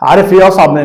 عارف ايه اصعب من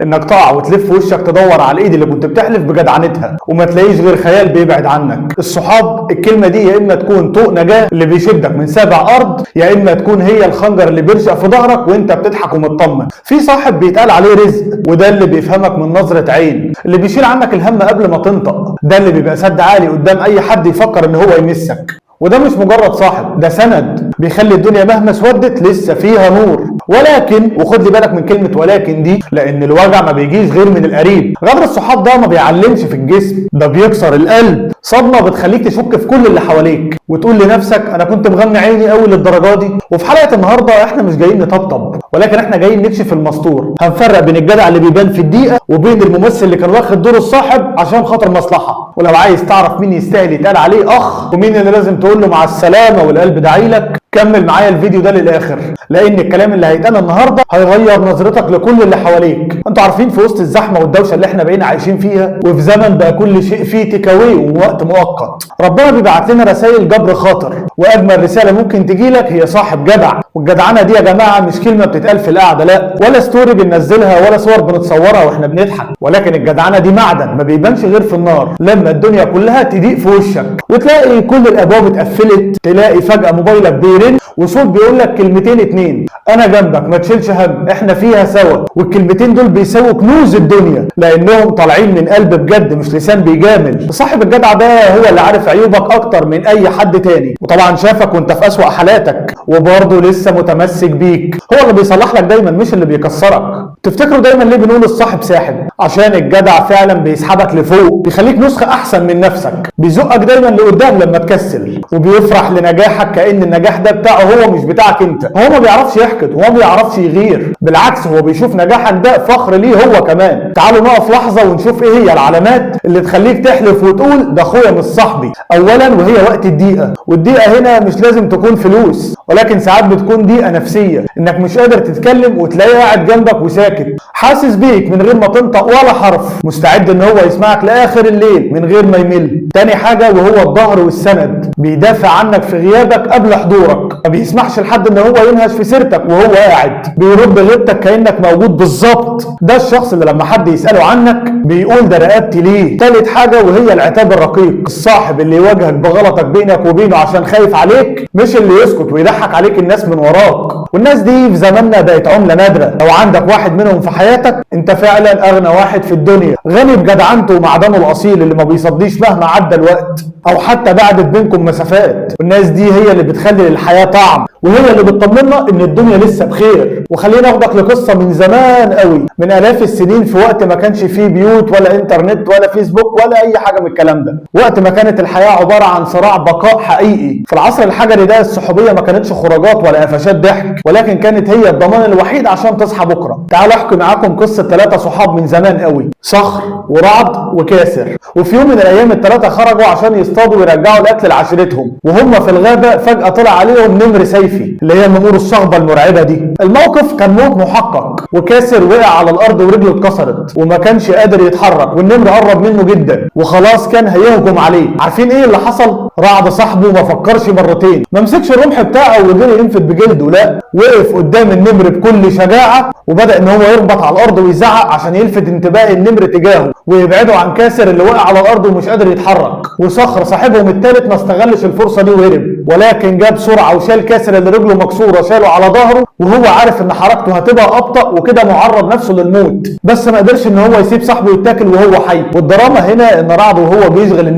انك تقع وتلف وشك تدور على الايد اللي كنت بتحلف بجدعنتها وما تلاقيش غير خيال بيبعد عنك. الصحاب الكلمه دي يا اما تكون طوق نجاه اللي بيشدك من سابع ارض، يا اما تكون هي الخنجر اللي بيرشق في ظهرك وانت بتضحك ومطمن. في صاحب بيتقال عليه رزق، وده اللي بيفهمك من نظره عين، اللي بيشيل عنك الهم قبل ما تنطق، ده اللي بيبقى سد عالي قدام اي حد يفكر ان هو يمسك. وده مش مجرد صاحب، ده سند بيخلي الدنيا مهما اسودت لسه فيها نور. ولكن وخد لي بالك من كلمه ولكن دي، لان الوجع ما بيجيش غير من القريب. غدر الصحاب ده ما بيعلمش في الجسم، ده بيكسر القلب. صدمه بتخليك تشك في كل اللي حواليك وتقول لنفسك انا كنت مغمي عيني قوي للدرجه دي. وفي حلقه النهارده احنا مش جايين نطبطب، ولكن احنا جايين نكشف المستور. هنفرق بين الجدع اللي بيبان في الدقيقه وبين الممثل اللي كان واخد دور الصاحب عشان خاطر مصلحه. ولو عايز تعرف مين يستاهل يتقال عليه اخ ومين اللي لازم تقول له مع السلامه والقلب داعيلك، كمل معايا الفيديو ده للاخر، لان الكلام اللي هيتقال النهارده هيغير نظرتك لكل اللي حواليك. انتوا عارفين في وسط الزحمه والدوشه اللي احنا بقينا عايشين فيها، وفي زمن بقى كل شيء فيه تيك اواي ووقت مؤقت، ربنا بيبعت لنا رسائل جبر خاطر، واجمل رساله ممكن تجيلك هي صاحب جدع. والجدعنه دي يا جماعه مش كلمه بتتقال في القعده، لا، ولا ستوري بننزلها ولا صور بنتصورها واحنا بنضحك، ولكن الجدعنه دي معدن ما بيبانش غير في النار. لما الدنيا كلها تضيق في وشك وتلاقي كل الابواب اتقفلت، تلاقي فجاه موبايلك بيرن وصوت بيقول لك كلمتين اتنين، انا جنبك ما تشيلش هم، احنا فيها سوا. والكلمتين دول بيساووا كنوز الدنيا، لانهم طالعين من قلب بجد مش لسان بيجامل. صاحب الجدع ده هو اللي عارف عيوبك اكتر من اي حد تاني، وطبعا شافك وانت في اسوأ حالاتك وبرضه لسه متمسك بيك. هو اللي بيصلح لك دايما مش اللي بيكسرك. تفتكروا دايما ليه بنقول الصاحب ساحب؟ عشان الجدع فعلا بيسحبك لفوق، بيخليك نسخه احسن من نفسك، بيزقك دايما لقدام لما تكسل، وبيفرح لنجاحك كأن النجاح ده بتاعه هو مش بتاعك انت. هو ما بيعرفش يحقد وما بيعرفش يغير، بالعكس هو بيشوف نجاحك ده فخر ليه هو كمان. تعالوا نقف لحظه ونشوف ايه هي العلامات اللي تخليك تحلف وتقول ده اخويا مش صاحبي. اولا وهي وقت الضيقه، والضيقه هنا مش لازم تكون فلوس، ولكن ساعات بتكون ضيقه نفسيه، انك مش قادر تتكلم وتلاقيه قاعد جنبك وساكت، حاسس بيك من غير ما تنطق ولا حرف، مستعد ان هو يسمعك لاخر الليل من غير ما يمل. تاني حاجه وهو الظهر والسند، بيدافع عنك في غيابك قبل حضورك، ما بيسمحش لحد ان هو ينهش في سيرتك وهو قاعد، بيرد غيبتك كانك موجود بالظبط. ده الشخص اللي لما حد يساله عنك بيقول ده رقبتي ليه. تالت حاجه وهي العتاب الرقيق، الصاحب اللي يواجهك بغلطك بينك وبينه عشان خايف عليك، مش اللي يسكت ويضحك عليك الناس من وراك. والناس دي في زماننا بقت عمله نادره. لو عندك واحد منهم في حياتك انت فعلا اغنى واحد في الدنيا، غني بجدعنته ومعدنه الاصيل اللي ما بيصديش مهما عدى الوقت او حتى بعدت بينكم مسافات. والناس دي هي اللي بتخلي للحياه طعم، وهي اللي بتطمنا ان الدنيا لسه بخير. وخلينا اخدك لقصه من زمان قوي، من الاف السنين، في وقت ما كانش فيه بيوت ولا انترنت ولا فيسبوك ولا اي حاجه من الكلام ده، وقت ما كانت الحياه عباره عن صراع بقاء حقيقي. في العصر الحجري ده الصحوبيه ما كانتش خروجات ولا قفشات ضحك، ولكن كانت هي الضمان الوحيد عشان تصحى بكره. تعالوا احكي معاكم قصه 3 صحاب من زمان قوي، صخر ورعد وكاسر. وفي يوم من الايام ال3 خرجوا عشان يصطادوا ويرجعوا الاكل لعشيرتهم، وهم في الغابه فجاه طلع عليهم نمر سيفي اللي هي النمور الصهبه المرعبه دي. الموقف كان موت محقق، وكاسر وقع على الارض ورجله اتكسرت وما كانش قادر يتحرك، والنمر قرب منه جدا وخلاص كان هيهجم عليه. عارفين ايه اللي حصل؟ رعد صاحبه ما فكرش مرتين، ما مسكش الرمح بتاعه وقدر ينفد بجلده، لا، وقف قدام النمر بكل شجاعه وبدا ان هو يربط على الارض ويزعق عشان يلفت انتباه النمر تجاهه ويبعده عن كاسر اللي وقع على الارض ومش قادر يتحرك. وصخر صاحبهم الثالث ما استغلش الفرصه دي وهرب، ولكن جاب سرعه وشال كاسر اللي رجله مكسوره، شاله على ظهره وهو عارف ان حركته هتبقى ابطا وكده معرض نفسه للموت، بس ما قدرش ان هو يسيب صاحبه يتاكل وهو حي. والدراما هنا ان رعد وهو بيشغل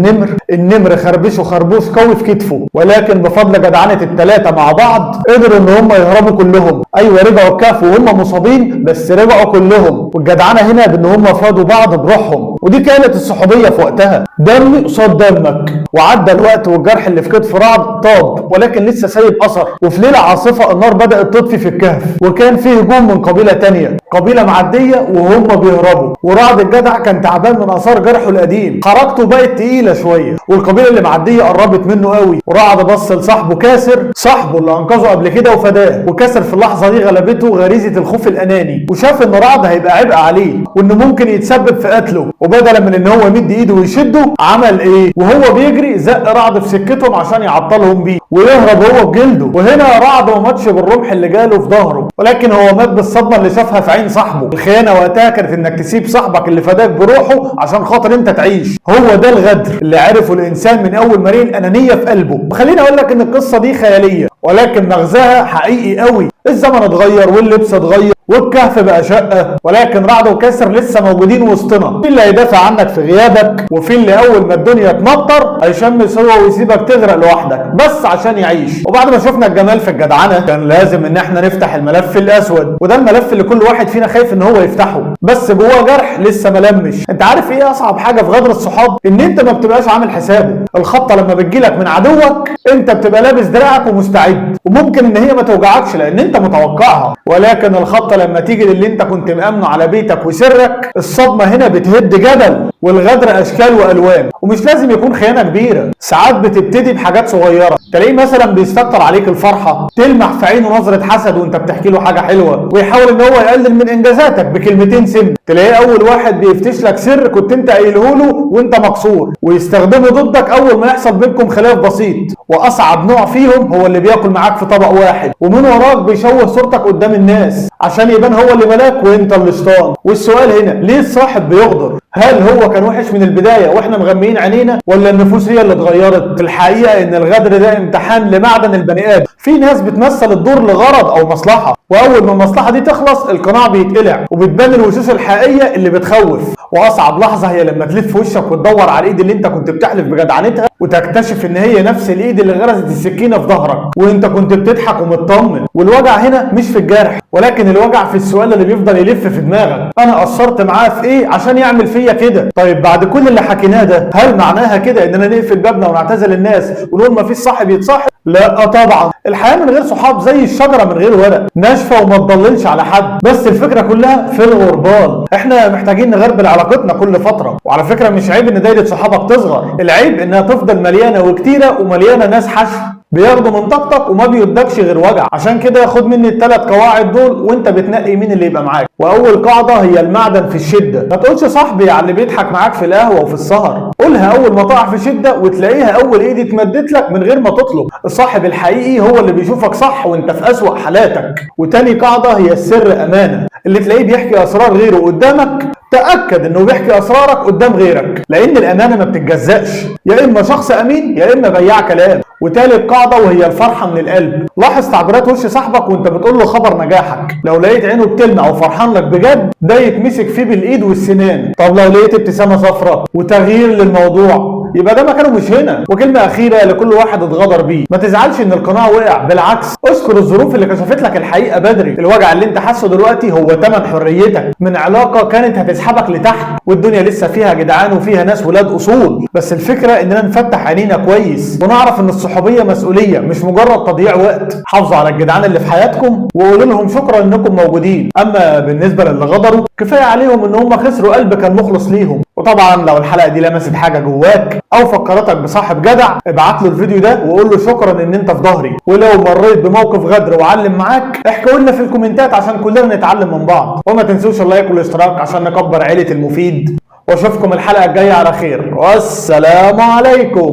النمر خربشه خربوش قوي في كتفه، ولكن بفضل جدعنه ال3 مع بعض قدروا ان هم يهربوا كلهم. ايوه رجعوا الكهف وهم مصابين، بس رجعوا كلهم. والجدعنه هنا بان هم فادوا بعض بروحهم، ودي كانت الصحوبيه في وقتها، دمي قصاد دمك. وعدى الوقت والجرح اللي في كتف رعد طاب، ولكن لسه سايب اثر. وفي ليله عاصفه النار بدات تطفي في الكهف، وكان فيه هجوم من قبيله تانيه، قبيله معديه وهم بيهربوا. ورعد الجدع كان تعبان من اثار جرحه القديم، حركته بقت تقيله شويه، والقبيله اللي معديه قربت منه قوي. ورعد بص لصاحبه كاسر، صاحبه اللي انقذه قبل كده وفداه، وكاسر في اللحظه دي غلبته غريزه الخوف الاناني، وشاف ان رعد هيبقى عبء عليه وانه ممكن يتسبب في قتله، وبدلا من ان هو يمد ايده ويشده عمل ايه؟ وهو بيجري زق رعد في سكتهم عشان يعطلهم بيه، ويهرب هو بجلده. وهنا رعد ما ماتش بالرمح اللي جاله في ظهره، ولكن هو مات بالصدمه اللي شافها في عين صاحبه. الخيانه وقتها كانت انك تسيب صاحبك اللي فداك بروحه عشان خاطر انت تعيش. هو ده الغدر اللي عرفه الانسان من اول ما لقى الانانيه في قلبه. وخليني اقول لك ان القصه دي خياليه، ولكن مغزاها حقيقي قوي. الزمن اتغير واللبس اتغير والكهف بقى شقه، ولكن رعد وكاسر لسه موجودين وسطنا. في اللي هيدافع عنك في غيابك، وفي اللي اول ما الدنيا تمطر هيشمس هو ويسيبك تغرق لوحدك بس عشان يعيش. وبعد ما شفنا الجمال في الجدعنه كان لازم ان احنا نفتح الملف الاسود، وده الملف اللي كل واحد فينا خايف ان هو يفتحه بس جواه جرح لسه ملمش. انت عارف ايه اصعب حاجه في غدر الصحاب؟ ان انت ما بتبقاش عامل حسابه. الخبطه لما بتجيلك من عدوك انت بتبقى لابس دراعك ومستعد، وممكن ان هي ما توجعكش لان انت متوقعها، ولكن الخبطه لما تيجي للي انت كنت مأمنه على بيتك وسرك، الصدمه هنا بتهد جبل. والغدر اشكال والوان، ومش لازم يكون خيانه كبيره، ساعات بتبتدي بحاجات صغيره. تلاقيه مثلا بيستكتر عليك الفرحه، تلمح في عينه نظره حسد وانت بتحكي له حاجه حلوه، ويحاول ان هو يقلل من انجازاتك بكلمتين سم. تلاقيه اول واحد بيفتش لك سر كنت انت قايله له وانت مكسور، ويستخدمه ضدك اول ما يحصل بينكم خلاف بسيط. واصعب نوع فيهم هو اللي بياكل معاك في طبق واحد ومن وراك بيشوه صورتك قدام الناس عشان يبان هو اللي ملاك وانت اللي شيطان. والسؤال هنا، ليه الصاحب بيغدر؟ هل هو كان وحش من البدايه واحنا مغميين عينينا، ولا النفوس هي اللي اتغيرت؟ في الحقيقه ان الغدر ده امتحان لمعدن البني ادم. في ناس بتمثل الدور لغرض او مصلحه، واول ما المصلحه دي تخلص القناع بيتقلع وبتبان الوشوش الحقيقيه اللي بتخوف. واصعب لحظه هي لما تلف وشك وتدور على الايد اللي انت كنت بتحلف بجدعنتها وتكتشف ان هي نفس الايد اللي غرزت السكينه في ظهرك وانت كنت بتضحك ومطمن. والوجع هنا مش في الجرح، ولكن الوجع في السؤال اللي بيفضل يلف في دماغك، انا قصرت معاه في ايه عشان يعمل فيا كده؟ طيب بعد كل اللي حكيناه ده هل معناها كده اننا نقفل بابنا ونعتزل الناس ونقول مفيش صاحب يتصاحب؟ لا طبعا. الحياه من غير صحاب زي الشجره من غير ورق، ناشفه وما تضللش على حد. بس الفكره كلها في الغربال. احنا محتاجين نغربل علاقتنا كل فتره. وعلى فكره مش عيب ان دايره صحابك تصغر، العيب انها تفضل مليانه وكتيره ومليانه ناس حشو بياخدوا من طاقتك وما بيدكش غير وجع. عشان كده خد مني الثلاث قواعد دول وانت بتنقي مين اللي يبقى معاك. واول قاعده هي المعدن في الشده. ما تقولش صاحبي على اللي بيضحك معاك في القهوه وفي السهر، قولها اول ما تقع في شده وتلاقيها اول ايد اتمدت لك من غير ما تطلب. الصاحب الحقيقي هو اللي بيشوفك صح وانت في اسوأ حالاتك. وتاني قاعده هي السر امانه. اللي تلاقيه بيحكي اسرار غيره قدامك تأكد انه بيحكي اسرارك قدام غيرك، لان الامانه ما بتتجزأش، يا اما شخص امين يا اما بياع كلام. وتالت قاعده وهي الفرحه من القلب. لاحظ تعبيرات وش صاحبك وانت بتقول له خبر نجاحك. لو لقيت عينه بتلمع وفرحان لك بجد ده يتمسك فيه بالايد والسنان. طب لو لقيت ابتسامه صفراء وتغيير للموضوع يبقى ده مكانه مش هنا. وكلمه اخيره لكل واحد اتغدر بيه، ما تزعلش ان القناع وقع، بالعكس اذكر الظروف اللي كشفت لك الحقيقه بدري. الوجع اللي انت حاسه دلوقتي هو ثمن حريتك من علاقه كانت هتسحبك لتحت، والدنيا لسه فيها جدعان وفيها ناس ولاد اصول. بس الفكره اننا نفتح عينينا كويس ونعرف ان الصحوبيه مسؤوليه مش مجرد تضييع وقت. حافظوا على الجدعان اللي في حياتكم وقولوا لهم شكرا انكم موجودين. اما بالنسبه للي غدروا كفايه عليهم ان هم خسروا قلب كان مخلص ليهم. وطبعا لو الحلقه دي لمست حاجه جواك او فكرتك بصاحب جدع ابعت له الفيديو ده وقول له شكرا ان انت في ظهري. ولو مريت بموقف غدر وعلم معاك احكوا لنا في الكومنتات عشان كلنا نتعلم من بعض. وما تنسوش اللايك والاشتراك عشان نكبر عيله المفيد. واشوفكم الحلقه الجايه على خير، والسلام عليكم.